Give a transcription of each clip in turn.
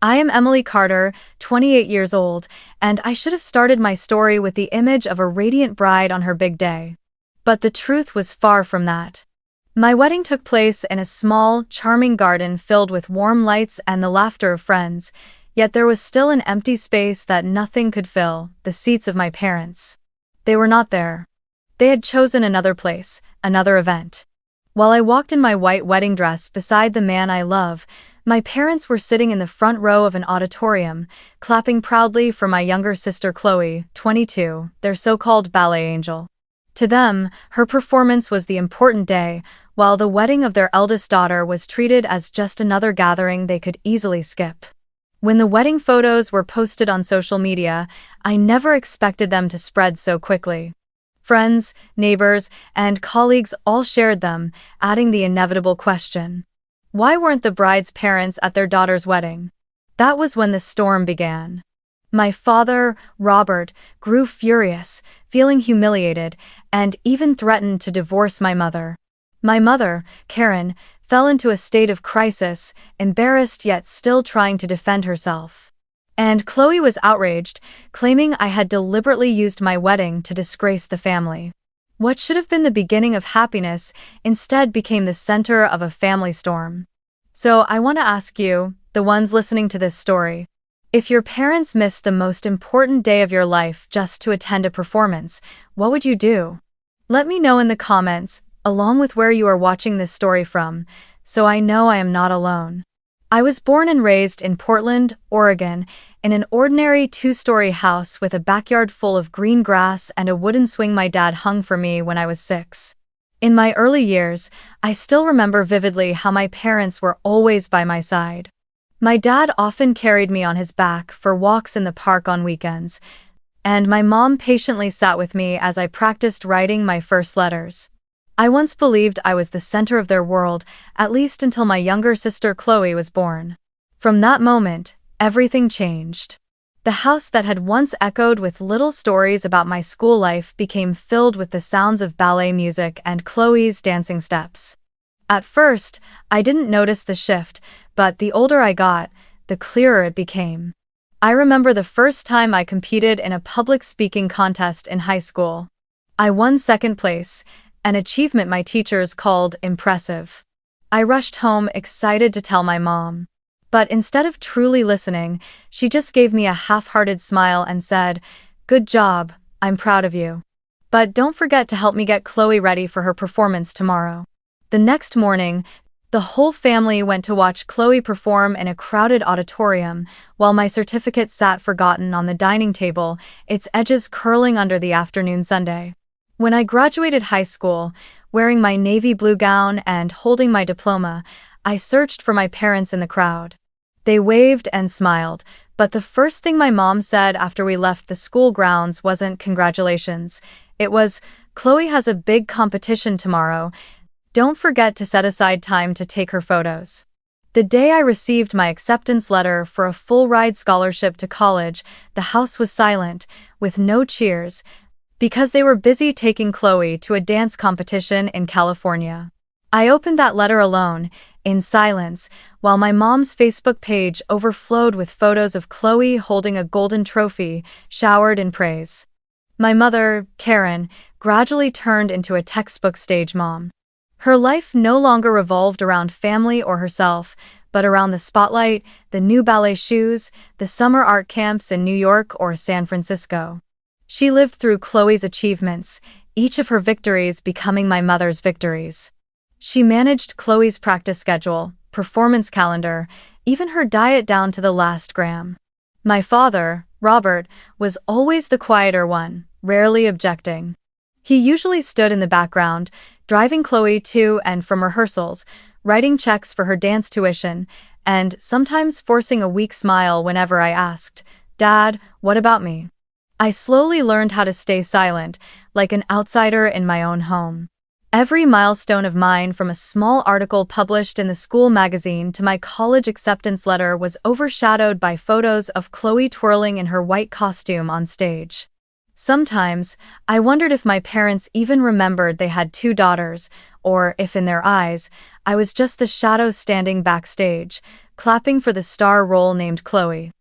I am Emily Carter, 28 years old, and I should have started my story with the image of a radiant bride on her big day. But the truth was far from that. My wedding took place in a small, charming garden filled with warm lights and the laughter of friends, yet there was still an empty space that nothing could fill: the seats of my parents. They were not there. They had chosen another place, another event. While I walked in my white wedding dress beside the man I love, my parents were sitting in the front row of an auditorium, clapping proudly for my younger sister Chloe, 22, their so-called ballet angel. To them, her performance was the important day, while the wedding of their eldest daughter was treated as just another gathering they could easily skip. When the wedding photos were posted on social media, I never expected them to spread so quickly. Friends, neighbors, and colleagues all shared them, adding the inevitable question: why weren't the bride's parents at their daughter's wedding? That was when the storm began. My father, Robert, grew furious, feeling humiliated, and even threatened to divorce my mother. My mother, Karen, fell into a state of crisis, embarrassed yet still trying to defend herself. And Chloe was outraged, claiming I had deliberately used my wedding to disgrace the family. What should have been the beginning of happiness instead became the center of a family storm. So I want to ask you, the ones listening to this story, if your parents missed the most important day of your life just to attend a performance, what would you do? Let me know in the comments, along with where you are watching this story from, so I know I am not alone. I was born and raised in Portland, Oregon, in an ordinary two-story house with a backyard full of green grass and a wooden swing my dad hung for me when I was 6. In my early years, I still remember vividly how my parents were always by my side. My dad often carried me on his back for walks in the park on weekends, and my mom patiently sat with me as I practiced writing my first letters. I once believed I was the center of their world, at least until my younger sister Chloe was born. From that moment, everything changed. The house that had once echoed with little stories about my school life became filled with the sounds of ballet music and Chloe's dancing steps. At first, I didn't notice the shift, but the older I got, the clearer it became. I remember the first time I competed in a public speaking contest in high school. I won second place, an achievement my teachers called impressive. I rushed home excited to tell my mom. But instead of truly listening, she just gave me a half-hearted smile and said, "Good job, I'm proud of you. But don't forget to help me get Chloe ready for her performance tomorrow." The next morning, the whole family went to watch Chloe perform in a crowded auditorium, while my certificate sat forgotten on the dining table, its edges curling under the afternoon sundae. When I graduated high school, wearing my navy blue gown and holding my diploma, I searched for my parents in the crowd. They waved and smiled, but the first thing my mom said after we left the school grounds wasn't "congratulations." It was, "Chloe has a big competition tomorrow. Don't forget to set aside time to take her photos." The day I received my acceptance letter for a full-ride scholarship to college, the house was silent, with no cheers, because they were busy taking Chloe to a dance competition in California. I opened that letter alone, in silence, while my mom's Facebook page overflowed with photos of Chloe holding a golden trophy, showered in praise. My mother, Karen, gradually turned into a textbook stage mom. Her life no longer revolved around family or herself, but around the spotlight, the new ballet shoes, the summer art camps in New York or San Francisco. She lived through Chloe's achievements, each of her victories becoming my mother's victories. She managed Chloe's practice schedule, performance calendar, even her diet down to the last gram. My father, Robert, was always the quieter one, rarely objecting. He usually stood in the background, driving Chloe to and from rehearsals, writing checks for her dance tuition, and sometimes forcing a weak smile whenever I asked, "Dad, what about me?" I slowly learned how to stay silent, like an outsider in my own home. Every milestone of mine, from a small article published in the school magazine to my college acceptance letter, was overshadowed by photos of Chloe twirling in her white costume on stage. Sometimes, I wondered if my parents even remembered they had 2 daughters, or if in their eyes, I was just the shadow standing backstage, clapping for the star role named Chloe.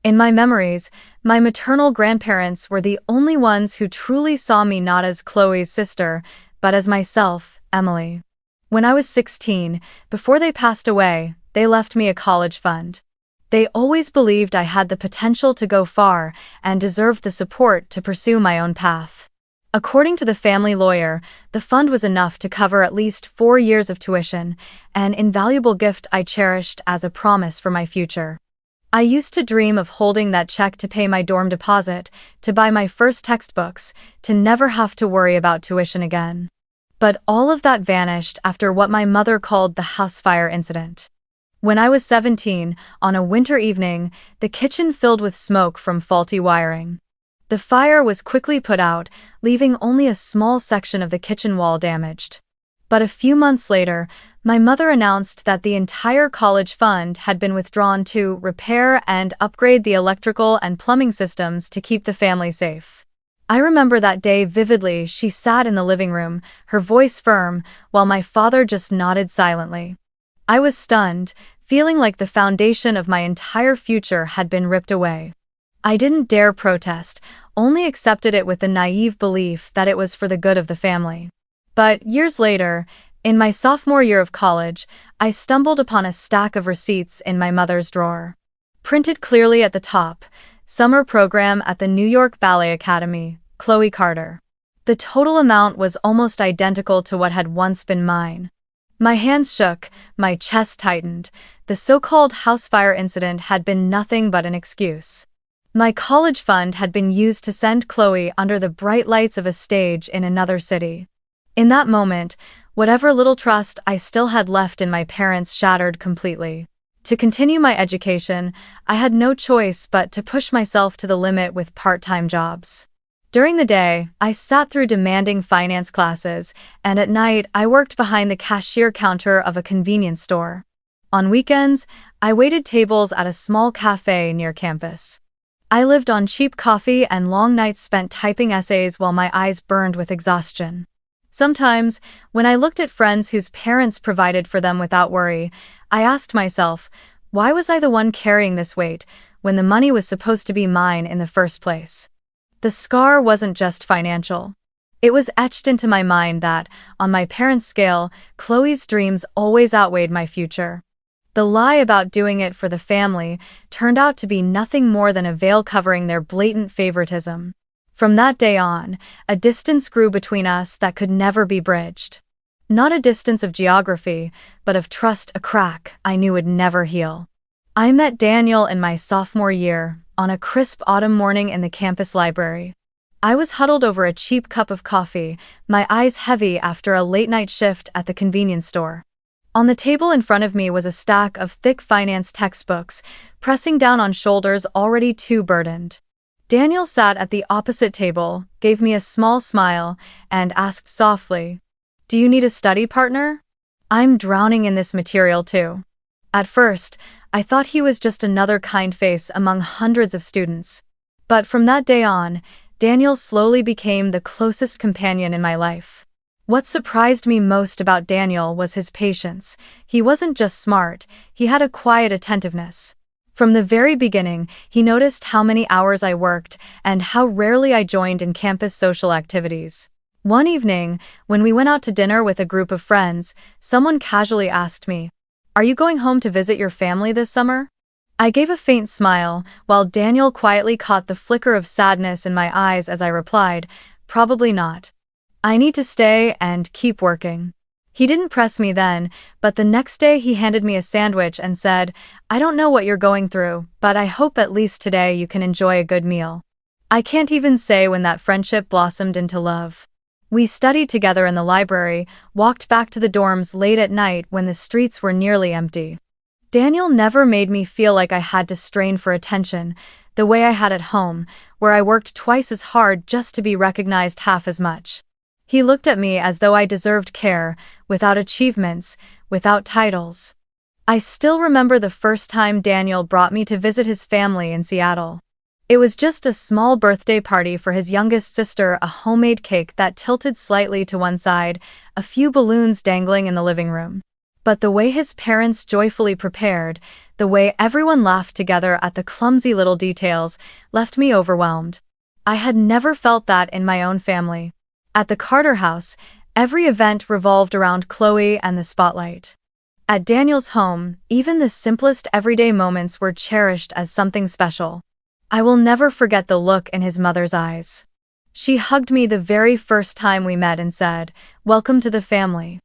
In my memories, my maternal grandparents were the only ones who truly saw me not as Chloe's sister, but as myself, Emily. When I was 16, before they passed away, they left me a college fund. They always believed I had the potential to go far and deserved the support to pursue my own path. According to the family lawyer, the fund was enough to cover at least 4 years of tuition, an invaluable gift I cherished as a promise for my future. I used to dream of holding that check to pay my dorm deposit, to buy my first textbooks, to never have to worry about tuition again. But all of that vanished after what my mother called the house fire incident. When I was 17, on a winter evening, the kitchen filled with smoke from faulty wiring. The fire was quickly put out, leaving only a small section of the kitchen wall damaged. But a few months later, my mother announced that the entire college fund had been withdrawn to repair and upgrade the electrical and plumbing systems to keep the family safe. I remember that day vividly. She sat in the living room, her voice firm, while my father just nodded silently. I was stunned, feeling like the foundation of my entire future had been ripped away. I didn't dare protest, only accepted it with the naive belief that it was for the good of the family. But years later, in my sophomore year of college, I stumbled upon a stack of receipts in my mother's drawer. Printed clearly at the top, "Summer Program at the New York Ballet Academy, Chloe Carter." The total amount was almost identical to what had once been mine. My hands shook, my chest tightened. The so-called house fire incident had been nothing but an excuse. My college fund had been used to send Chloe under the bright lights of a stage in another city. In that moment, whatever little trust I still had left in my parents shattered completely. To continue my education, I had no choice but to push myself to the limit with part-time jobs. During the day, I sat through demanding finance classes, and at night, I worked behind the cashier counter of a convenience store. On weekends, I waited tables at a small cafe near campus. I lived on cheap coffee and long nights spent typing essays while my eyes burned with exhaustion. Sometimes, when I looked at friends whose parents provided for them without worry, I asked myself, why was I the one carrying this weight when the money was supposed to be mine in the first place? The scar wasn't just financial. It was etched into my mind that, on my parents' scale, Chloe's dreams always outweighed my future. The lie about doing it for the family turned out to be nothing more than a veil covering their blatant favoritism. From that day on, a distance grew between us that could never be bridged. Not a distance of geography, but of trust, a crack I knew would never heal. I met Daniel in my sophomore year, on a crisp autumn morning in the campus library. I was huddled over a cheap cup of coffee, my eyes heavy after a late-night shift at the convenience store. On the table in front of me was a stack of thick finance textbooks, pressing down on shoulders already too burdened. Daniel sat at the opposite table, gave me a small smile, and asked softly, "Do you need a study partner? I'm drowning in this material too." At first, I thought he was just another kind face among hundreds of students. But from that day on, Daniel slowly became the closest companion in my life. What surprised me most about Daniel was his patience. He wasn't just smart, he had a quiet attentiveness. From the very beginning, he noticed how many hours I worked and how rarely I joined in campus social activities. One evening, when we went out to dinner with a group of friends, someone casually asked me, "Are you going home to visit your family this summer?" I gave a faint smile, while Daniel quietly caught the flicker of sadness in my eyes as I replied, "Probably not. I need to stay and keep working." He didn't press me then, but the next day he handed me a sandwich and said, "I don't know what you're going through, but I hope at least today you can enjoy a good meal." I can't even say when that friendship blossomed into love. We studied together in the library, walked back to the dorms late at night when the streets were nearly empty. Daniel never made me feel like I had to strain for attention, the way I had at home, where I worked twice as hard just to be recognized half as much. He looked at me as though I deserved care, without achievements, without titles. I still remember the first time Daniel brought me to visit his family in Seattle. It was just a small birthday party for his youngest sister, a homemade cake that tilted slightly to one side, a few balloons dangling in the living room. But the way his parents joyfully prepared, the way everyone laughed together at the clumsy little details, left me overwhelmed. I had never felt that in my own family. At the Carter house, every event revolved around Chloe and the spotlight. At Daniel's home, even the simplest everyday moments were cherished as something special. I will never forget the look in his mother's eyes. She hugged me the very first time we met and said, "Welcome to the family."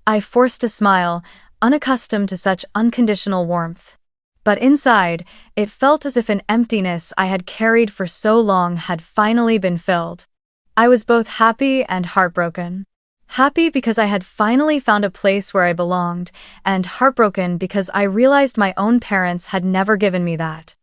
I forced a smile, unaccustomed to such unconditional warmth. But inside, it felt as if an emptiness I had carried for so long had finally been filled. I was both happy and heartbroken. Happy because I had finally found a place where I belonged, and heartbroken because I realized my own parents had never given me that.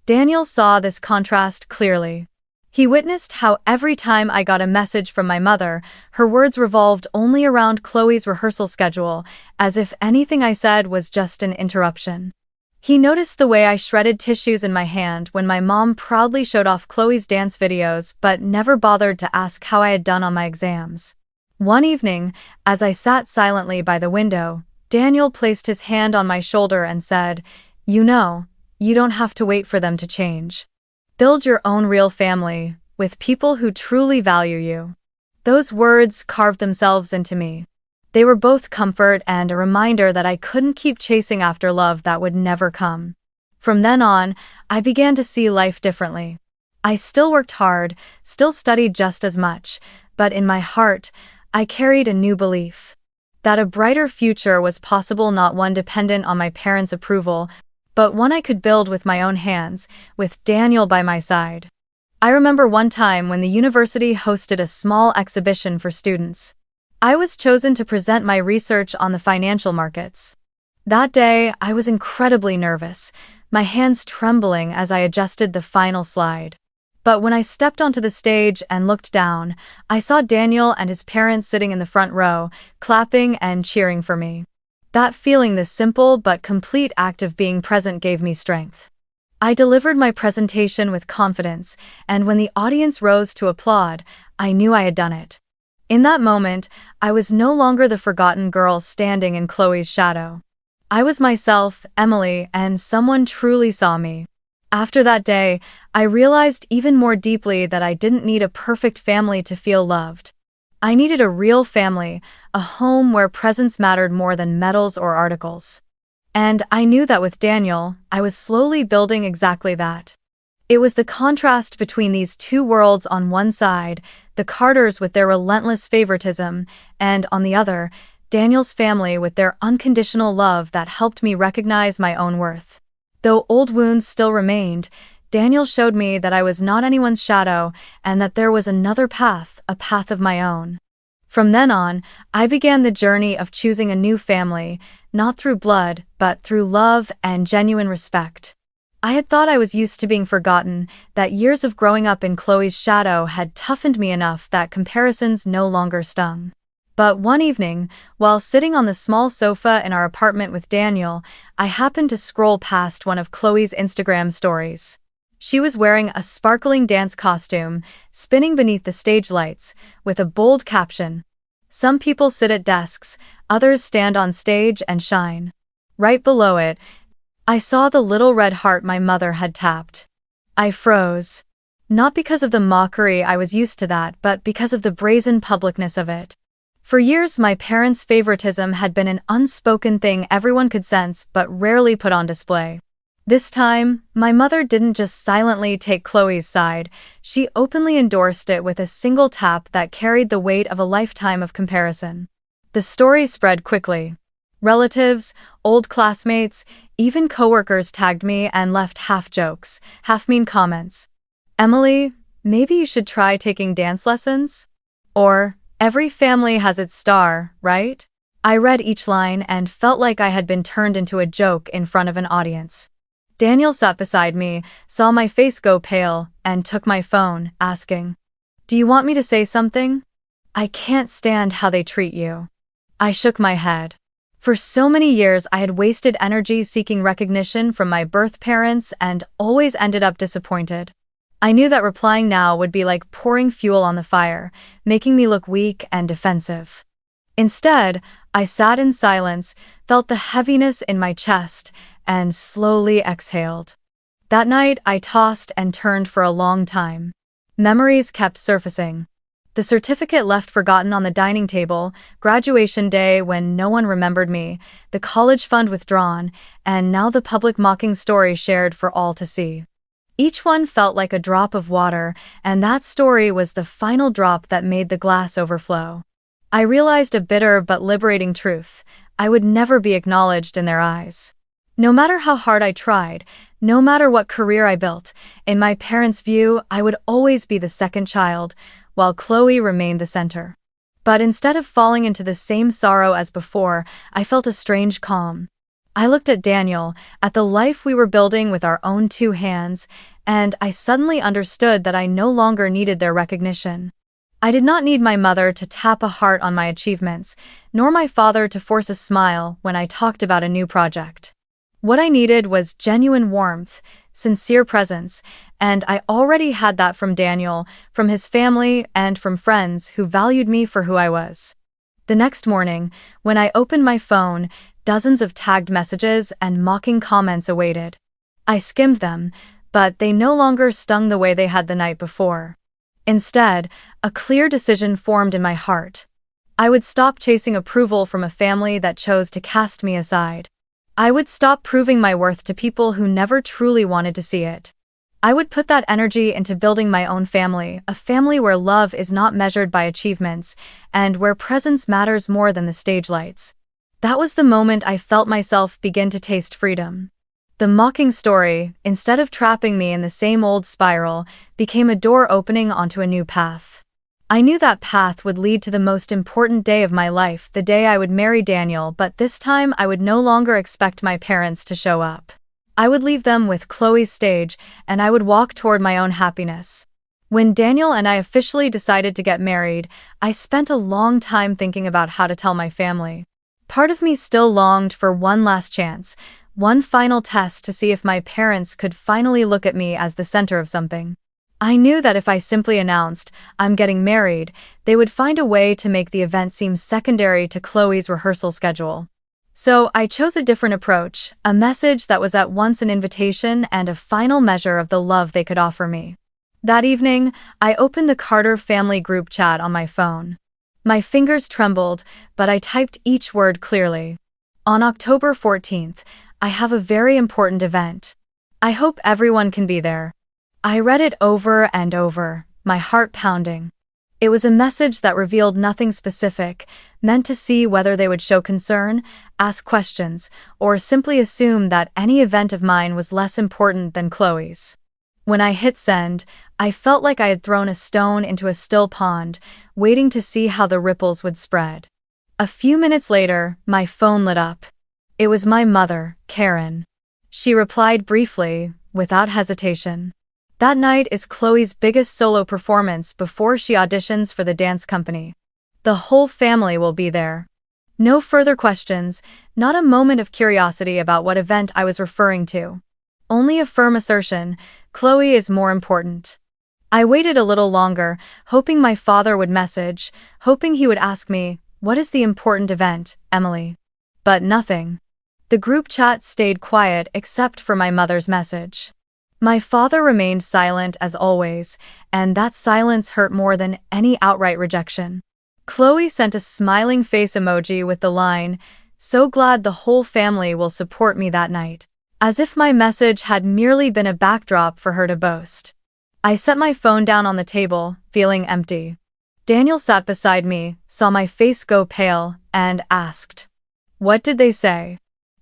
Daniel saw this contrast clearly. He witnessed how every time I got a message from my mother, her words revolved only around Chloe's rehearsal schedule, as if anything I said was just an interruption. He noticed the way I shredded tissues in my hand when my mom proudly showed off Chloe's dance videos but never bothered to ask how I had done on my exams. One evening, as I sat silently by the window, Daniel placed his hand on my shoulder and said, "You know, you don't have to wait for them to change. Build your own real family, with people who truly value you." Those words carved themselves into me. They were both comfort and a reminder that I couldn't keep chasing after love that would never come. From then on, I began to see life differently. I still worked hard, still studied just as much, but in my heart, I carried a new belief. That a brighter future was possible, not one dependent on my parents' approval, but one I could build with my own hands, with Daniel by my side. I remember one time when the university hosted a small exhibition for students. I was chosen to present my research on the financial markets. That day, I was incredibly nervous, my hands trembling as I adjusted the final slide. But when I stepped onto the stage and looked down, I saw Daniel and his parents sitting in the front row, clapping and cheering for me. That feeling, this simple but complete act of being present, gave me strength. I delivered my presentation with confidence, and when the audience rose to applaud, I knew I had done it. In that moment, I was no longer the forgotten girl standing in Chloe's shadow. I was myself, Emily, and someone truly saw me. After that day, I realized even more deeply that I didn't need a perfect family to feel loved. I needed a real family, a home where presence mattered more than medals or articles. And I knew that with Daniel, I was slowly building exactly that. It was the contrast between these two worlds: on one side, the Carters with their relentless favoritism, and on the other, Daniel's family with their unconditional love, that helped me recognize my own worth. Though old wounds still remained, Daniel showed me that I was not anyone's shadow and that there was another path, a path of my own. From then on, I began the journey of choosing a new family, not through blood, but through love and genuine respect. I had thought I was used to being forgotten, that years of growing up in Chloe's shadow had toughened me enough that comparisons no longer stung. But one evening, while sitting on the small sofa in our apartment with Daniel, I happened to scroll past one of Chloe's Instagram stories. She was wearing a sparkling dance costume, spinning beneath the stage lights, with a bold caption, "Some people sit at desks, others stand on stage and shine." Right below it, I saw the little red heart my mother had tapped. I froze. Not because of the mockery, I was used to that, but because of the brazen publicness of it. For years, my parents' favoritism had been an unspoken thing everyone could sense but rarely put on display. This time, my mother didn't just silently take Chloe's side, she openly endorsed it with a single tap that carried the weight of a lifetime of comparison. The story spread quickly. Relatives, old classmates, even coworkers tagged me and left half jokes, half mean comments. "Emily, maybe you should try taking dance lessons?" Or, "Every family has its star, right?" I read each line and felt like I had been turned into a joke in front of an audience. Daniel sat beside me, saw my face go pale, and took my phone, asking, "Do you want me to say something?" "I can't stand how they treat you." I shook my head. For so many years, I had wasted energy seeking recognition from my birth parents and always ended up disappointed. I knew that replying now would be like pouring fuel on the fire, making me look weak and defensive. Instead, I sat in silence, felt the heaviness in my chest, and slowly exhaled. That night, I tossed and turned for a long time. Memories kept surfacing. The certificate left forgotten on the dining table, graduation day when no one remembered me, the college fund withdrawn, and now the public mocking story shared for all to see. Each one felt like a drop of water, and that story was the final drop that made the glass overflow. I realized a bitter but liberating truth: I would never be acknowledged in their eyes. No matter how hard I tried, no matter what career I built, in my parents' view, I would always be the second child, while Chloe remained the center. But instead of falling into the same sorrow as before, I felt a strange calm. I looked at Daniel, at the life we were building with our own two hands, and I suddenly understood that I no longer needed their recognition. I did not need my mother to tap a heart on my achievements, nor my father to force a smile when I talked about a new project. What I needed was genuine warmth, sincere presence, and I already had that from Daniel, from his family, and from friends who valued me for who I was. The next morning, when I opened my phone, dozens of tagged messages and mocking comments awaited. I skimmed them, but they no longer stung the way they had the night before. Instead, a clear decision formed in my heart. I would stop chasing approval from a family that chose to cast me aside. I would stop proving my worth to people who never truly wanted to see it. I would put that energy into building my own family, a family where love is not measured by achievements, and where presence matters more than the stage lights. That was the moment I felt myself begin to taste freedom. The mocking story, instead of trapping me in the same old spiral, became a door opening onto a new path. I knew that path would lead to the most important day of my life, the day I would marry Daniel, but this time I would no longer expect my parents to show up. I would leave them with Chloe's stage, and I would walk toward my own happiness. When Daniel and I officially decided to get married, I spent a long time thinking about how to tell my family. Part of me still longed for one last chance, one final test to see if my parents could finally look at me as the center of something. I knew that if I simply announced, "I'm getting married," they would find a way to make the event seem secondary to Chloe's rehearsal schedule. So I chose a different approach, a message that was at once an invitation and a final measure of the love they could offer me. That evening, I opened the Carter family group chat on my phone. My fingers trembled, but I typed each word clearly. On October 14th, I have a very important event. I hope everyone can be there. I read it over and over, my heart pounding. It was a message that revealed nothing specific, meant to see whether they would show concern, ask questions, or simply assume that any event of mine was less important than Chloe's. When I hit send, I felt like I had thrown a stone into a still pond, waiting to see how the ripples would spread. A few minutes later, my phone lit up. It was my mother, Karen. She replied briefly, without hesitation. That night is Chloe's biggest solo performance before she auditions for the dance company. The whole family will be there. No further questions, not a moment of curiosity about what event I was referring to. Only a firm assertion: Chloe is more important. I waited a little longer, hoping my father would message, hoping he would ask me, "What is the important event, Emily?" But nothing. The group chat stayed quiet except for my mother's message. My father remained silent as always, and that silence hurt more than any outright rejection. Chloe sent a smiling face emoji with the line, "So glad the whole family will support me that night," as if my message had merely been a backdrop for her to boast. I set my phone down on the table, feeling empty. Daniel sat beside me, saw my face go pale, and asked, "What did they say?"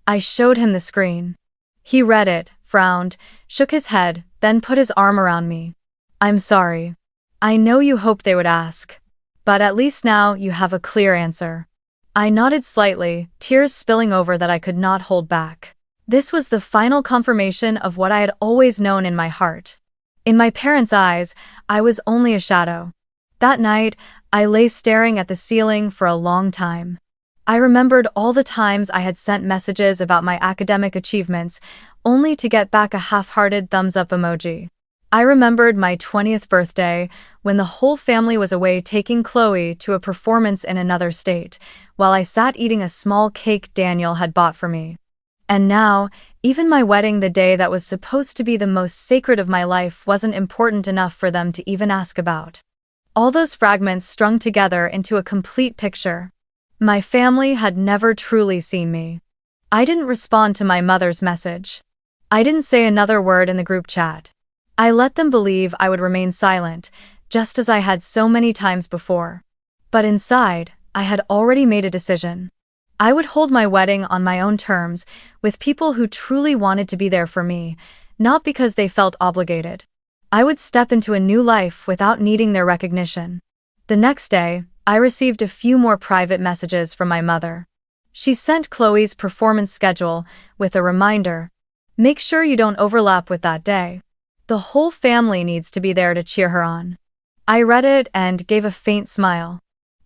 I showed him the screen. He read it, frowned, shook his head, then put his arm around me. "I'm sorry. I know you hoped they would ask. But at least now you have a clear answer." I nodded slightly, tears spilling over that I could not hold back. This was the final confirmation of what I had always known in my heart. In my parents' eyes, I was only a shadow. That night, I lay staring at the ceiling for a long time. I remembered all the times I had sent messages about my academic achievements, only to get back a half-hearted thumbs-up emoji. I remembered my 20th birthday when the whole family was away taking Chloe to a performance in another state, while I sat eating a small cake Daniel had bought for me. And now, even my wedding, the day that was supposed to be the most sacred of my life, wasn't important enough for them to even ask about. All those fragments strung together into a complete picture. My family had never truly seen me. I didn't respond to my mother's message. I didn't say another word in the group chat. I let them believe I would remain silent, just as I had so many times before. But inside, I had already made a decision. I would hold my wedding on my own terms, with people who truly wanted to be there for me, not because they felt obligated. I would step into a new life without needing their recognition. The next day, I received a few more private messages from my mother. She sent Chloe's performance schedule with a reminder. Make sure you don't overlap with that day. The whole family needs to be there to cheer her on. I read it and gave a faint smile.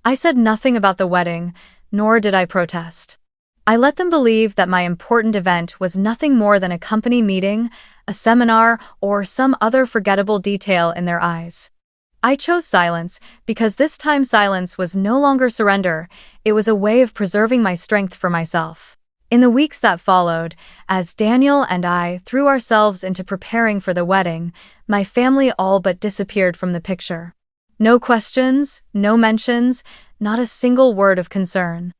I said nothing about the wedding, nor did I protest. I let them believe that my important event was nothing more than a company meeting, a seminar, or some other forgettable detail in their eyes. I chose silence because this time silence was no longer surrender, it was a way of preserving my strength for myself. In the weeks that followed, as Daniel and I threw ourselves into preparing for the wedding, my family all but disappeared from the picture. No questions, no mentions, not a single word of concern.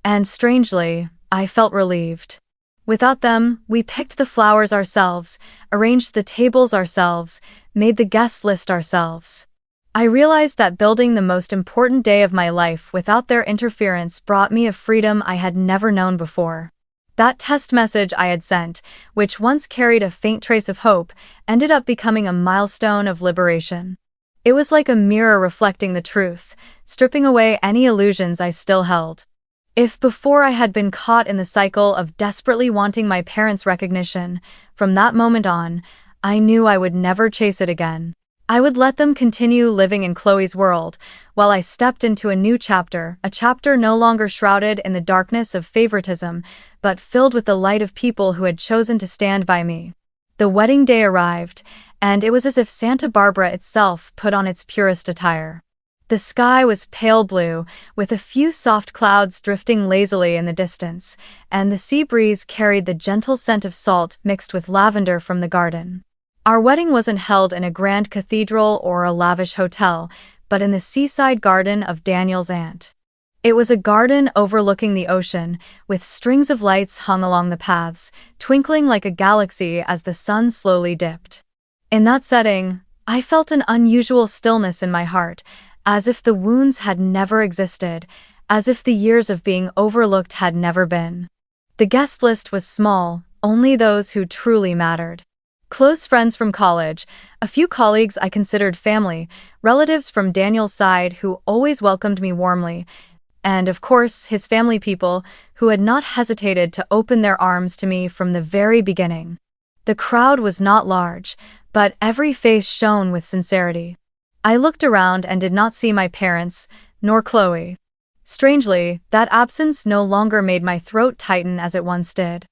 And strangely, I felt relieved. Without them, we picked the flowers ourselves, arranged the tables ourselves, made the guest list ourselves. I realized that building the most important day of my life without their interference brought me a freedom I had never known before. That test message I had sent, which once carried a faint trace of hope, ended up becoming a milestone of liberation. It was like a mirror reflecting the truth, stripping away any illusions I still held. If before I had been caught in the cycle of desperately wanting my parents' recognition, from that moment on, I knew I would never chase it again. I would let them continue living in Chloe's world, while I stepped into a new chapter, a chapter no longer shrouded in the darkness of favoritism, but filled with the light of people who had chosen to stand by me. The wedding day arrived, and it was as if Santa Barbara itself put on its purest attire. The sky was pale blue, with a few soft clouds drifting lazily in the distance, and the sea breeze carried the gentle scent of salt mixed with lavender from the garden. Our wedding wasn't held in a grand cathedral or a lavish hotel, but in the seaside garden of Daniel's aunt. It was a garden overlooking the ocean, with strings of lights hung along the paths, twinkling like a galaxy as the sun slowly dipped. In that setting, I felt an unusual stillness in my heart, as if the wounds had never existed, as if the years of being overlooked had never been. The guest list was small, only those who truly mattered. Close friends from college, a few colleagues I considered family, relatives from Daniel's side who always welcomed me warmly, and of course his family people who had not hesitated to open their arms to me from the very beginning. The crowd was not large, but every face shone with sincerity. I looked around and did not see my parents, nor Chloe. Strangely, that absence no longer made my throat tighten as it once did.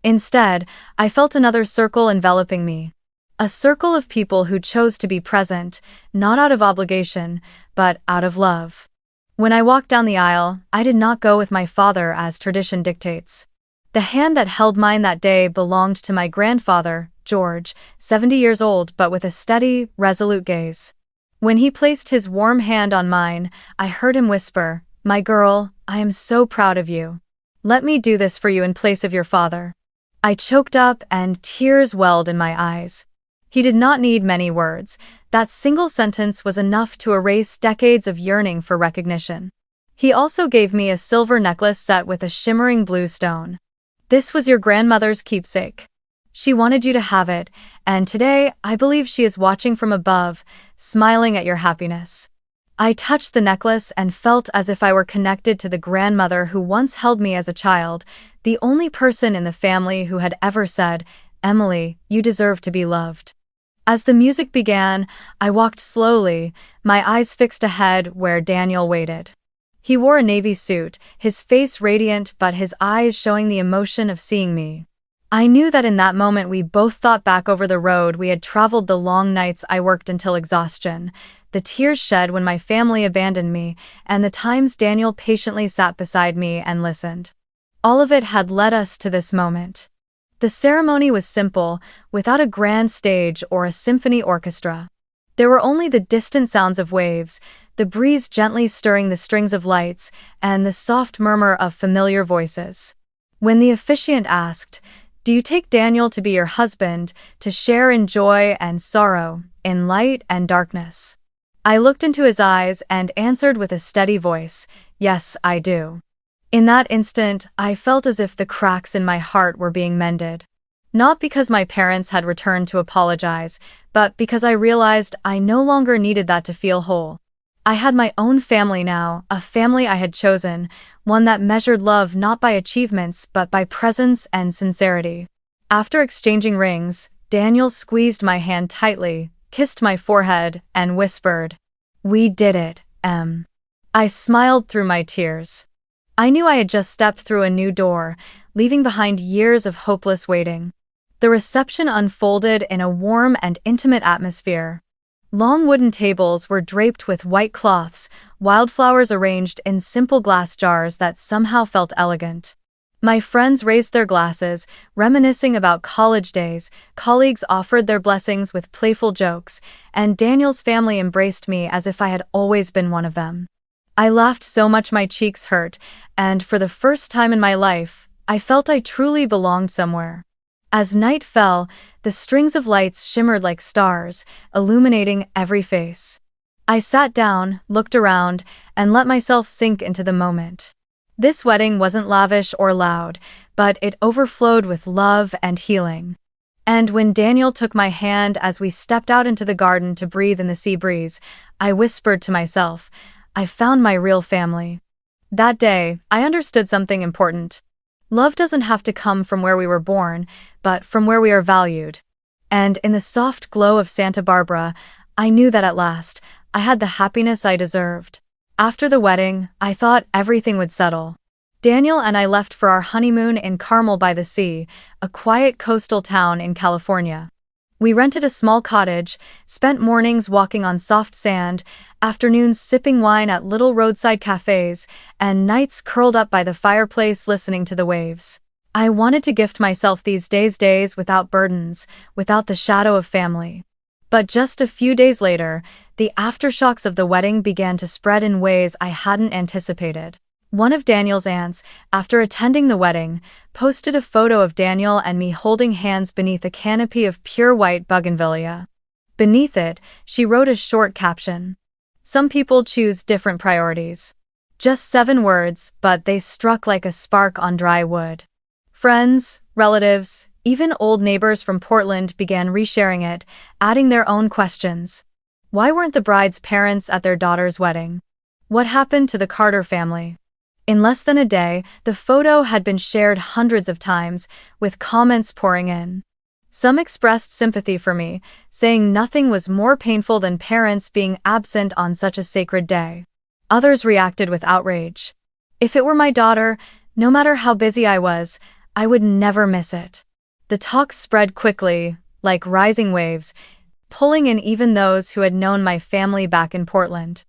Instead, I felt another circle enveloping me. A circle of people who chose to be present, not out of obligation, but out of love. When I walked down the aisle, I did not go with my father as tradition dictates. The hand that held mine that day belonged to my grandfather, George, 70 years old but with a steady, resolute gaze. When he placed his warm hand on mine, I heard him whisper, "My girl, I am so proud of you. Let me do this for you in place of your father." I choked up and tears welled in my eyes. He did not need many words. That single sentence was enough to erase decades of yearning for recognition. He also gave me a silver necklace set with a shimmering blue stone. "This was your grandmother's keepsake. She wanted you to have it, and today I believe she is watching from above, smiling at your happiness." I touched the necklace and felt as if I were connected to the grandmother who once held me as a child, the only person in the family who had ever said, "Emily, you deserve to be loved." As the music began, I walked slowly, my eyes fixed ahead where Daniel waited. He wore a navy suit, his face radiant but his eyes showing the emotion of seeing me. I knew that in that moment we both thought back over the road we had traveled, the long nights I worked until exhaustion, the tears shed when my family abandoned me, and the times Daniel patiently sat beside me and listened. All of it had led us to this moment. The ceremony was simple, without a grand stage or a symphony orchestra. There were only the distant sounds of waves, the breeze gently stirring the strings of lights, and the soft murmur of familiar voices. When the officiant asked, "Do you take Daniel to be your husband, to share in joy and sorrow, in light and darkness?" I looked into his eyes and answered with a steady voice, "Yes, I do." In that instant, I felt as if the cracks in my heart were being mended. Not because my parents had returned to apologize, but because I realized I no longer needed that to feel whole. I had my own family now, a family I had chosen, one that measured love not by achievements but by presence and sincerity. After exchanging rings, Daniel squeezed my hand tightly, kissed my forehead, and whispered, "We did it, Em." I smiled through my tears. I knew I had just stepped through a new door, leaving behind years of hopeless waiting. The reception unfolded in a warm and intimate atmosphere. Long wooden tables were draped with white cloths, wildflowers arranged in simple glass jars that somehow felt elegant. My friends raised their glasses, reminiscing about college days, colleagues offered their blessings with playful jokes, and Daniel's family embraced me as if I had always been one of them. I laughed so much my cheeks hurt, and for the first time in my life, I felt I truly belonged somewhere. As night fell, the strings of lights shimmered like stars, illuminating every face. I sat down, looked around, and let myself sink into the moment. This wedding wasn't lavish or loud, but it overflowed with love and healing. And when Daniel took my hand as we stepped out into the garden to breathe in the sea breeze, I whispered to myself, "I found my real family." That day, I understood something important. Love doesn't have to come from where we were born, but from where we are valued. And in the soft glow of Santa Barbara, I knew that at last, I had the happiness I deserved. After the wedding, I thought everything would settle. Daniel and I left for our honeymoon in Carmel by the Sea, a quiet coastal town in California. We rented a small cottage, spent mornings walking on soft sand, afternoons sipping wine at little roadside cafes, and nights curled up by the fireplace listening to the waves. I wanted to gift myself these days without burdens, without the shadow of family. But just a few days later, the aftershocks of the wedding began to spread in ways I hadn't anticipated. One of Daniel's aunts, after attending the wedding, posted a photo of Daniel and me holding hands beneath a canopy of pure white bougainvillea. Beneath it, she wrote a short caption. "Some people choose different priorities." Just 7 words, but they struck like a spark on dry wood. Friends, relatives, even old neighbors from Portland began resharing it, adding their own questions. Why weren't the bride's parents at their daughter's wedding? What happened to the Carter family? In less than a day, the photo had been shared hundreds of times, with comments pouring in. Some expressed sympathy for me, saying nothing was more painful than parents being absent on such a sacred day. Others reacted with outrage. If it were my daughter, no matter how busy I was, I would never miss it. The talk spread quickly, like rising waves, pulling in even those who had known my family back in Portland.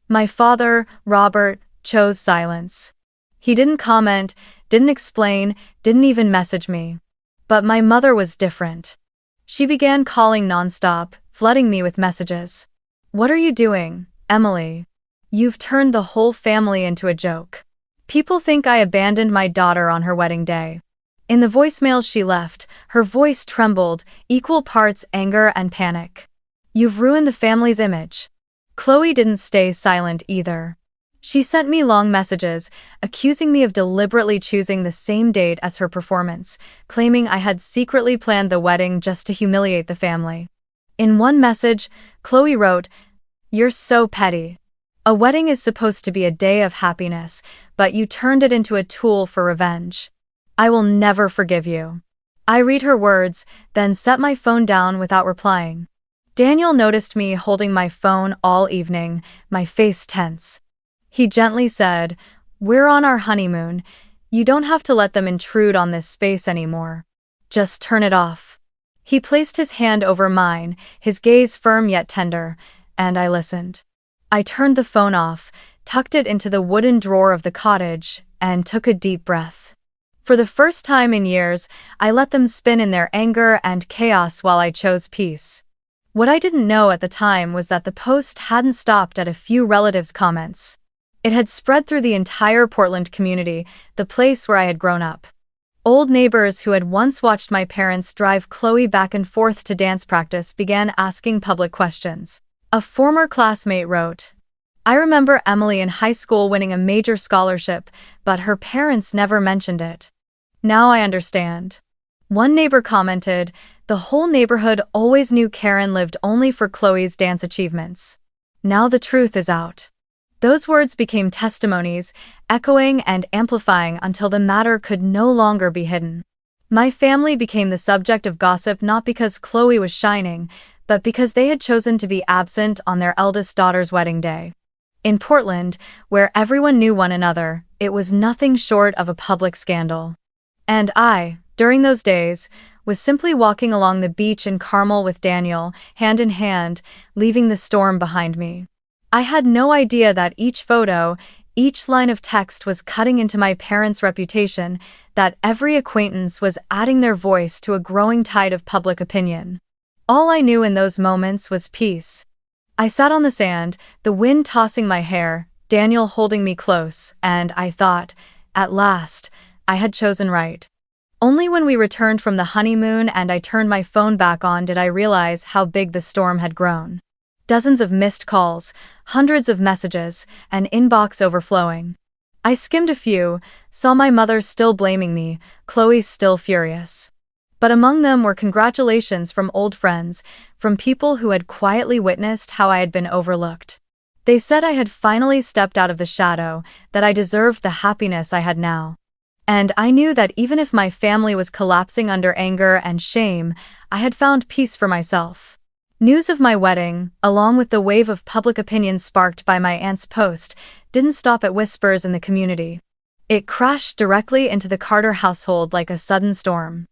My father, Robert, chose silence. He didn't comment, didn't explain, didn't even message me. But my mother was different. She began calling nonstop, flooding me with messages. "What are you doing, Emily? You've turned the whole family into a joke. People think I abandoned my daughter on her wedding day." In the voicemails she left, her voice trembled, equal parts anger and panic. "You've ruined the family's image." Chloe didn't stay silent either. She sent me long messages, accusing me of deliberately choosing the same date as her performance, claiming I had secretly planned the wedding just to humiliate the family. In one message, Chloe wrote, "You're so petty. A wedding is supposed to be a day of happiness, but you turned it into a tool for revenge. I will never forgive you." I read her words, then set my phone down without replying. Daniel noticed me holding my phone all evening, my face tense. He gently said, "We're on our honeymoon. You don't have to let them intrude on this space anymore." Just turn it off." He placed his hand over mine, his gaze firm yet tender, and I listened. I turned the phone off, tucked it into the wooden drawer of the cottage, and took a deep breath. For the first time in years, I let them spin in their anger and chaos while I chose peace. What I didn't know at the time was that the post hadn't stopped at a few relatives' comments. It had spread through the entire Portland community, the place where I had grown up. Old neighbors who had once watched my parents drive Chloe back and forth to dance practice began asking public questions. A former classmate wrote, "I remember Emily in high school winning a major scholarship, but her parents never mentioned it. Now I understand." One neighbor commented, "The whole neighborhood always knew Karen lived only for Chloe's dance achievements. Now the truth is out." Those words became testimonies, echoing and amplifying until the matter could no longer be hidden. My family became the subject of gossip not because Chloe was shining, but because they had chosen to be absent on their eldest daughter's wedding day. In Portland, where everyone knew one another, it was nothing short of a public scandal. And I, during those days, was simply walking along the beach in Carmel with Daniel, hand in hand, leaving the storm behind me. I had no idea that each photo, each line of text was cutting into my parents' reputation, that every acquaintance was adding their voice to a growing tide of public opinion. All I knew in those moments was peace. I sat on the sand, the wind tossing my hair, Daniel holding me close, and I thought, at last, I had chosen right. Only when we returned from the honeymoon and I turned my phone back on did I realize how big the storm had grown. Dozens of missed calls, hundreds of messages, an inbox overflowing. I skimmed a few, saw my mother still blaming me, Chloe still furious. But among them were congratulations from old friends, from people who had quietly witnessed how I had been overlooked. They said I had finally stepped out of the shadow, that I deserved the happiness I had now. And I knew that even if my family was collapsing under anger and shame, I had found peace for myself. News of my wedding, along with the wave of public opinion sparked by my aunt's post, didn't stop at whispers in the community. It crashed directly into the Carter household like a sudden storm.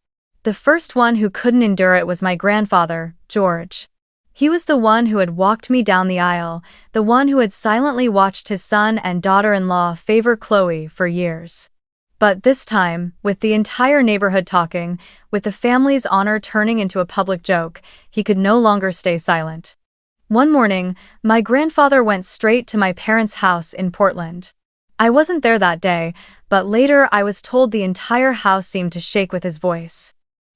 The first one who couldn't endure it was my grandfather, George. He was the one who had walked me down the aisle, the one who had silently watched his son and daughter-in-law favor Chloe for years. But this time, with the entire neighborhood talking, with the family's honor turning into a public joke, he could no longer stay silent. One morning, my grandfather went straight to my parents' house in Portland. I wasn't there that day, but later I was told the entire house seemed to shake with his voice.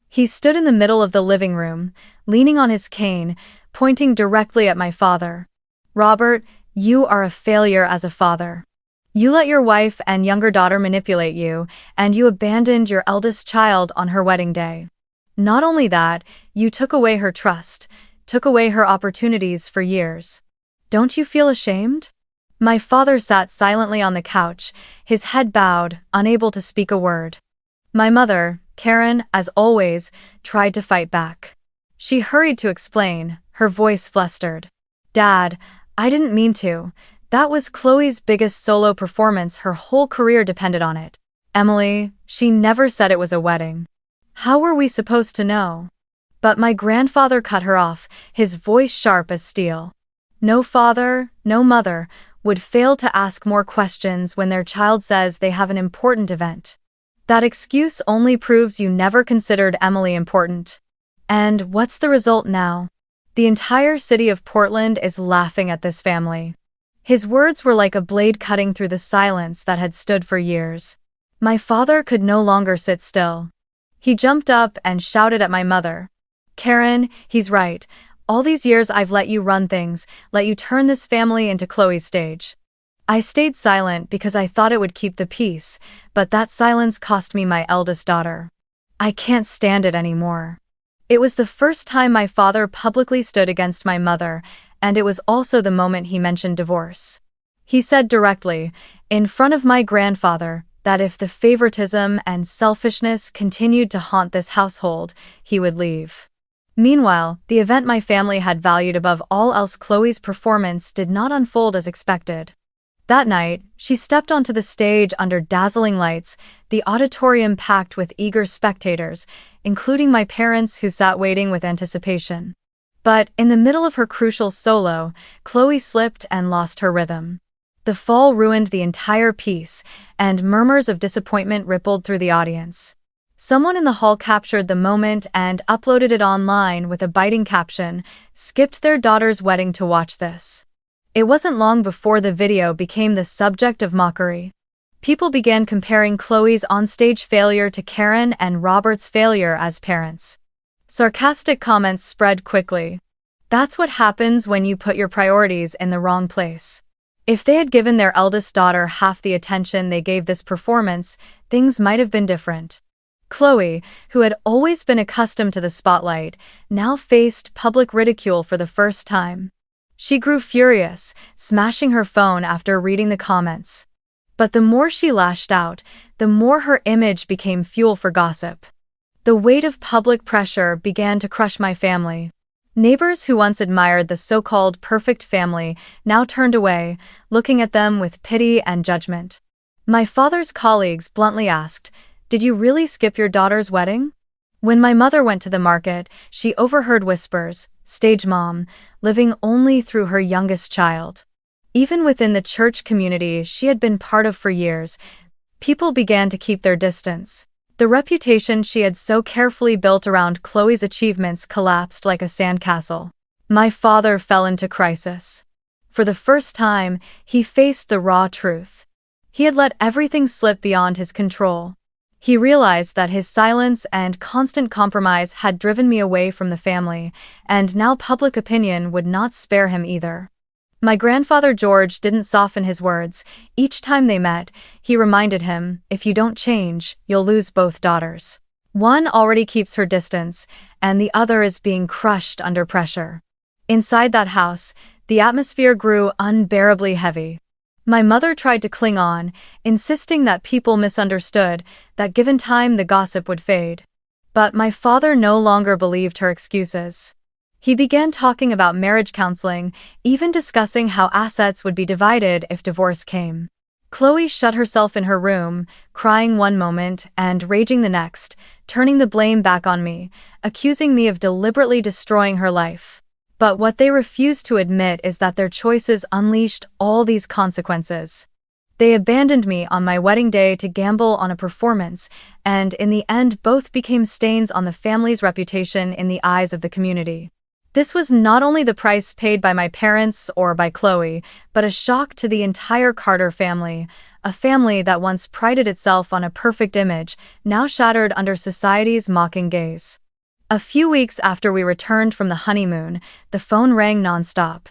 He stood in the middle of the living room, leaning on his cane, pointing directly at my father. "Robert, you are a failure as a father. You let your wife and younger daughter manipulate you, and you abandoned your eldest child on her wedding day. Not only that, you took away her trust, took away her opportunities for years. Don't you feel ashamed?" My father sat silently on the couch, his head bowed, unable to speak a word. My mother, Karen, as always, tried to fight back. She hurried to explain, her voice flustered. "Dad, I didn't mean to. That was Chloe's biggest solo performance, her whole career depended on it. Emily, she never said it was a wedding. How were we supposed to know?" But my grandfather cut her off, his voice sharp as steel. No father, no mother, would fail to ask more questions when their child says they have an important event. That excuse only proves you never considered Emily important. And what's the result now? The entire city of Portland is laughing at this family. His words were like a blade cutting through the silence that had stood for years. My father could no longer sit still. He jumped up and shouted at my mother. "Karen, he's right. All these years I've let you run things, let you turn this family into Chloe's stage. I stayed silent because I thought it would keep the peace, but that silence cost me my eldest daughter. I can't stand it anymore." It was the first time my father publicly stood against my mother, and it was also the moment he mentioned divorce. He said directly, in front of my grandfather, that if the favoritism and selfishness continued to haunt this household, he would leave. Meanwhile, the event my family had valued above all else, Chloe's performance, did not unfold as expected. That night, she stepped onto the stage under dazzling lights, the auditorium packed with eager spectators, including my parents who sat waiting with anticipation. But in the middle of her crucial solo, Chloe slipped and lost her rhythm. The fall ruined the entire piece, and murmurs of disappointment rippled through the audience. Someone in the hall captured the moment and uploaded it online with a biting caption, "Skipped their daughter's wedding to watch this." It wasn't long before the video became the subject of mockery. People began comparing Chloe's onstage failure to Karen and Robert's failure as parents. Sarcastic comments spread quickly. That's what happens when you put your priorities in the wrong place. If they had given their eldest daughter half the attention they gave this performance, things might have been different. Chloe, who had always been accustomed to the spotlight, now faced public ridicule for the first time. She grew furious, smashing her phone after reading the comments. But the more she lashed out, the more her image became fuel for gossip. The weight of public pressure began to crush my family. Neighbors who once admired the so-called perfect family now turned away, looking at them with pity and judgment. My father's colleagues bluntly asked, "Did you really skip your daughter's wedding?" When my mother went to the market, she overheard whispers, "Stage mom, living only through her youngest child." Even within the church community she had been part of for years, people began to keep their distance. The reputation she had so carefully built around Chloe's achievements collapsed like a sandcastle. My father fell into crisis. For the first time, he faced the raw truth. He had let everything slip beyond his control. He realized that his silence and constant compromise had driven me away from the family, and now public opinion would not spare him either. My grandfather George didn't soften his words. Each time they met, he reminded him, "If you don't change, you'll lose both daughters. One already keeps her distance, and the other is being crushed under pressure." Inside that house, the atmosphere grew unbearably heavy. My mother tried to cling on, insisting that people misunderstood, that given time the gossip would fade. But my father no longer believed her excuses. He began talking about marriage counseling, even discussing how assets would be divided if divorce came. Chloe shut herself in her room, crying one moment and raging the next, turning the blame back on me, accusing me of deliberately destroying her life. But what they refused to admit is that their choices unleashed all these consequences. They abandoned me on my wedding day to gamble on a performance, and in the end both became stains on the family's reputation in the eyes of the community. This was not only the price paid by my parents or by Chloe, but a shock to the entire Carter family, a family that once prided itself on a perfect image, now shattered under society's mocking gaze. A few weeks after we returned from the honeymoon, the phone rang nonstop.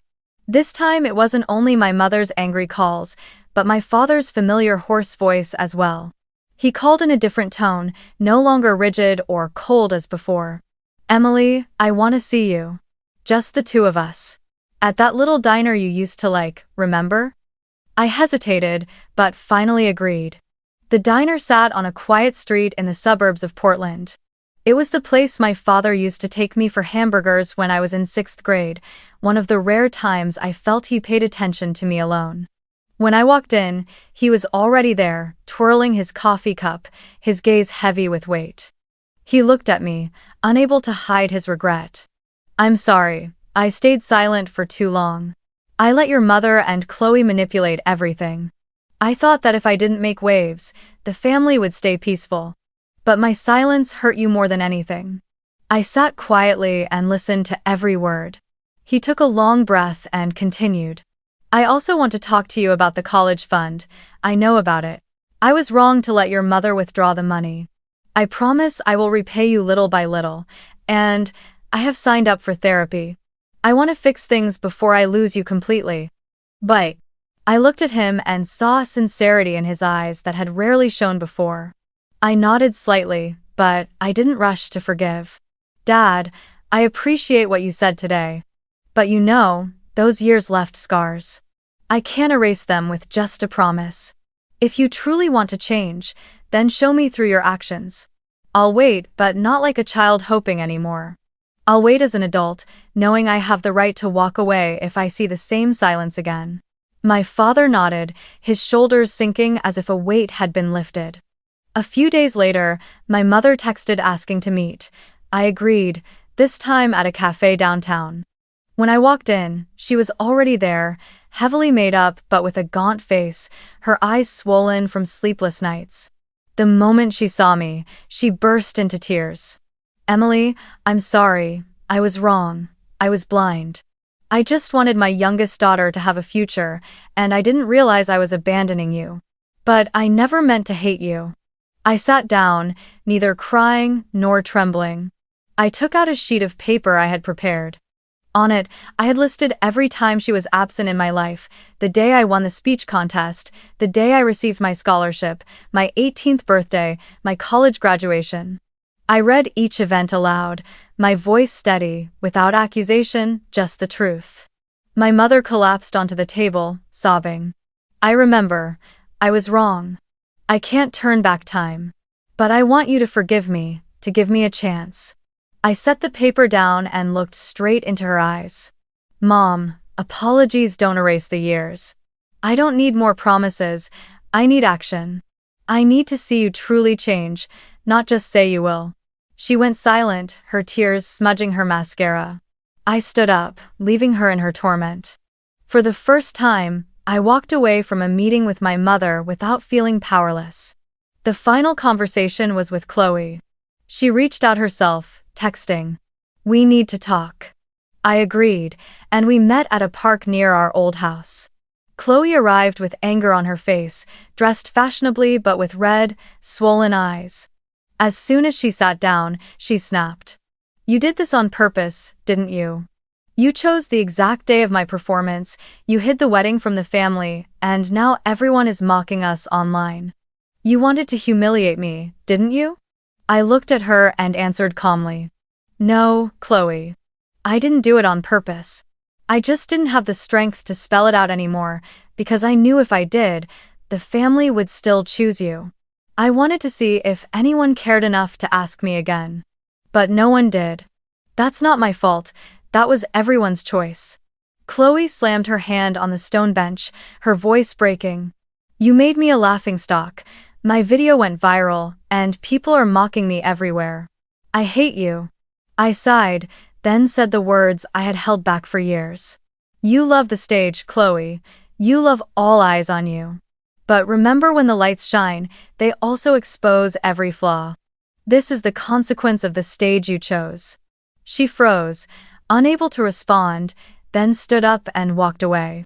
This time it wasn't only my mother's angry calls, but my father's familiar hoarse voice as well. He called in a different tone, no longer rigid or cold as before. "Emily, I want to see you. Just the two of us. At that little diner you used to like, remember?" I hesitated, but finally agreed. The diner sat on a quiet street in the suburbs of Portland. It was the place my father used to take me for hamburgers when I was in 6th grade, one of the rare times I felt he paid attention to me alone. When I walked in, he was already there, twirling his coffee cup, his gaze heavy with weight. He looked at me, unable to hide his regret. "I'm sorry, I stayed silent for too long. I let your mother and Chloe manipulate everything. I thought that if I didn't make waves, the family would stay peaceful. But my silence hurt you more than anything." I sat quietly and listened to every word. He took a long breath and continued. "I also want to talk to you about the college fund. I know about it. I was wrong to let your mother withdraw the money. I promise I will repay you little by little, and I have signed up for therapy. I want to fix things before I lose you completely." But I looked at him and saw a sincerity in his eyes that had rarely shown before. I nodded slightly, but I didn't rush to forgive. "Dad, I appreciate what you said today. But you know, those years left scars. I can't erase them with just a promise. If you truly want to change, then show me through your actions. I'll wait, but not like a child hoping anymore. I'll wait as an adult, knowing I have the right to walk away if I see the same silence again." My father nodded, his shoulders sinking as if a weight had been lifted. A few days later, my mother texted asking to meet. I agreed, this time at a cafe downtown. When I walked in, she was already there, heavily made up but with a gaunt face, her eyes swollen from sleepless nights. The moment she saw me, she burst into tears. Emily, I'm sorry. I was wrong. I was blind. I just wanted my youngest daughter to have a future, and I didn't realize I was abandoning you. But I never meant to hate you. I sat down, neither crying nor trembling. I took out a sheet of paper I had prepared. On it, I had listed every time she was absent in my life: the day I won the speech contest, the day I received my scholarship, my 18th birthday, my college graduation. I read each event aloud, my voice steady, without accusation, just the truth. My mother collapsed onto the table, sobbing. I remember. I was wrong. I can't turn back time. But I want you to forgive me, to give me a chance. I set the paper down and looked straight into her eyes. Mom, apologies don't erase the years. I don't need more promises. I need action. I need to see you truly change, not just say you will. She went silent, her tears smudging her mascara. I stood up, leaving her in her torment. For the first time, I walked away from a meeting with my mother without feeling powerless. The final conversation was with Chloe. She reached out herself, texting, "We need to talk." I agreed, and we met at a park near our old house. Chloe arrived with anger on her face, dressed fashionably but with red, swollen eyes. As soon as she sat down, she snapped. "You did this on purpose, didn't you? You chose the exact day of my performance, you hid the wedding from the family, and now everyone is mocking us online. You wanted to humiliate me, didn't you?" I looked at her and answered calmly. "No, Chloe. I didn't do it on purpose. I just didn't have the strength to spell it out anymore, because I knew if I did, the family would still choose you. I wanted to see if anyone cared enough to ask me again. But no one did. That's not my fault, that was everyone's choice." Chloe slammed her hand on the stone bench, her voice breaking. "You made me a laughingstock. My video went viral, and people are mocking me everywhere. I hate you." I sighed, then said the words I had held back for years. "You love the stage, Chloe. You love all eyes on you. But remember, when the lights shine, they also expose every flaw. This is the consequence of the stage you chose." She froze, unable to respond, then stood up and walked away.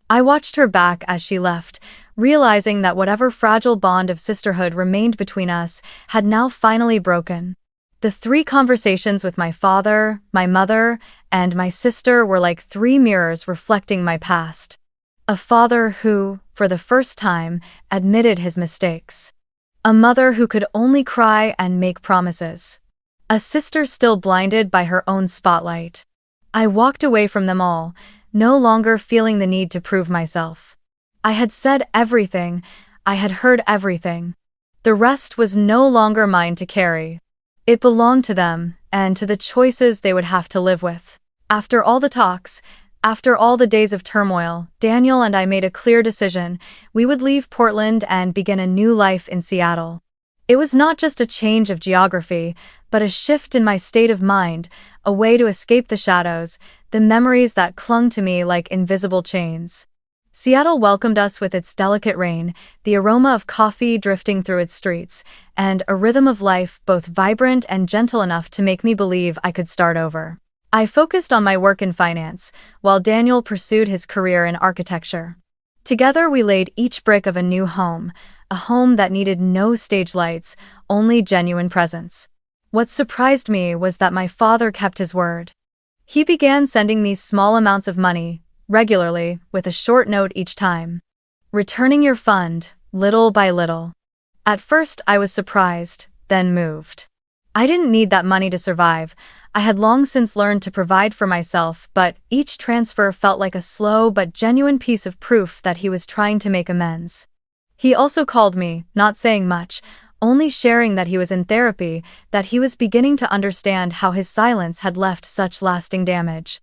I watched her back as she left, realizing that whatever fragile bond of sisterhood remained between us had now finally broken. The 3 conversations with my father, my mother, and my sister were like 3 mirrors reflecting my past. A father who, for the first time, admitted his mistakes. A mother who could only cry and make promises. A sister still blinded by her own spotlight. I walked away from them all, no longer feeling the need to prove myself. I had said everything, I had heard everything. The rest was no longer mine to carry. It belonged to them, and to the choices they would have to live with. After all the talks, after all the days of turmoil, Daniel and I made a clear decision: we would leave Portland and begin a new life in Seattle. It was not just a change of geography, but a shift in my state of mind, a way to escape the shadows, the memories that clung to me like invisible chains. Seattle welcomed us with its delicate rain, the aroma of coffee drifting through its streets, and a rhythm of life both vibrant and gentle enough to make me believe I could start over. I focused on my work in finance, while Daniel pursued his career in architecture. Together we laid each brick of a new home, a home that needed no stage lights, only genuine presence. What surprised me was that my father kept his word. He began sending me small amounts of money, regularly, with a short note each time. "Returning your fund, little by little." At first I was surprised, then moved. I didn't need that money to survive. I had long since learned to provide for myself, but each transfer felt like a slow but genuine piece of proof that he was trying to make amends. He also called me, not saying much, only sharing that he was in therapy, that he was beginning to understand how his silence had left such lasting damage.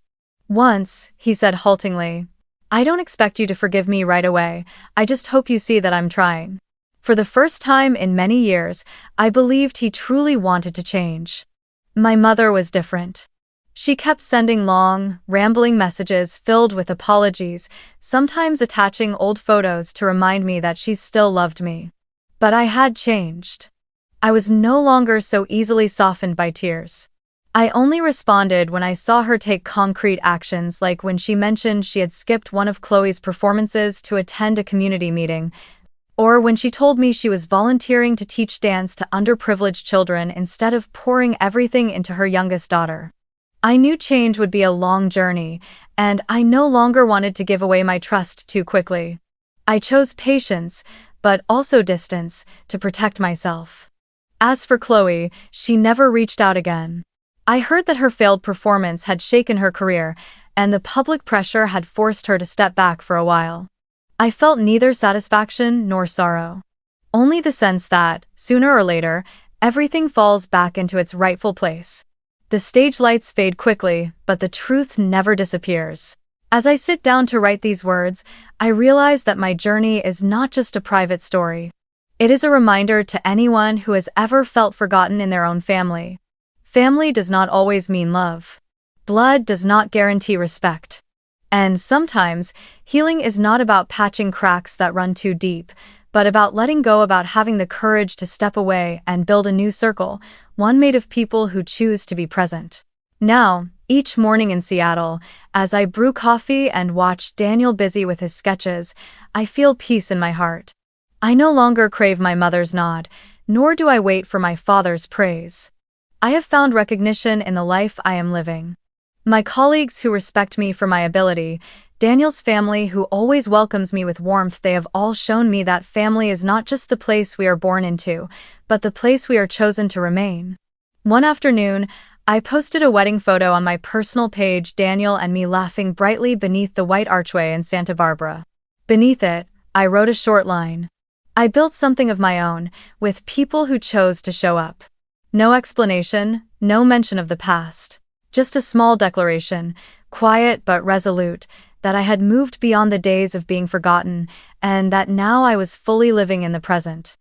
Once, he said haltingly, I don't expect you to forgive me right away, I just hope you see that I'm trying. For the first time in many years, I believed he truly wanted to change. My mother was different. She kept sending long, rambling messages filled with apologies, sometimes attaching old photos to remind me that she still loved me. But I had changed. I was no longer so easily softened by tears. I only responded when I saw her take concrete actions, like when she mentioned she had skipped one of Chloe's performances to attend a community meeting, or when she told me she was volunteering to teach dance to underprivileged children instead of pouring everything into her youngest daughter. I knew change would be a long journey, and I no longer wanted to give away my trust too quickly. I chose patience, but also distance, to protect myself. As for Chloe, she never reached out again. I heard that her failed performance had shaken her career, and the public pressure had forced her to step back for a while. I felt neither satisfaction nor sorrow. Only the sense that, sooner or later, everything falls back into its rightful place. The stage lights fade quickly, but the truth never disappears. As I sit down to write these words, I realize that my journey is not just a private story. It is a reminder to anyone who has ever felt forgotten in their own family. Family does not always mean love. Blood does not guarantee respect. And sometimes, healing is not about patching cracks that run too deep, but about letting go, about having the courage to step away and build a new circle, one made of people who choose to be present. Now, each morning in Seattle, as I brew coffee and watch Daniel busy with his sketches, I feel peace in my heart. I no longer crave my mother's nod, nor do I wait for my father's praise. I have found recognition in the life I am living. My colleagues who respect me for my ability, Daniel's family who always welcomes me with warmth, they have all shown me that family is not just the place we are born into, but the place we are chosen to remain. One afternoon, I posted a wedding photo on my personal page, Daniel and me laughing brightly beneath the white archway in Santa Barbara. Beneath it, I wrote a short line. I built something of my own, with people who chose to show up. No explanation, no mention of the past. Just a small declaration, quiet but resolute, that I had moved beyond the days of being forgotten, and that now I was fully living in the present.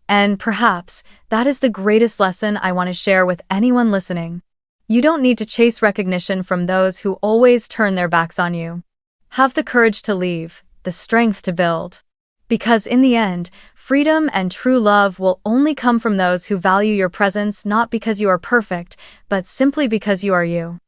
And perhaps, that is the greatest lesson I want to share with anyone listening. You don't need to chase recognition from those who always turn their backs on you. Have the courage to leave, the strength to build. Because in the end, freedom and true love will only come from those who value your presence, not because you are perfect, but simply because you are you.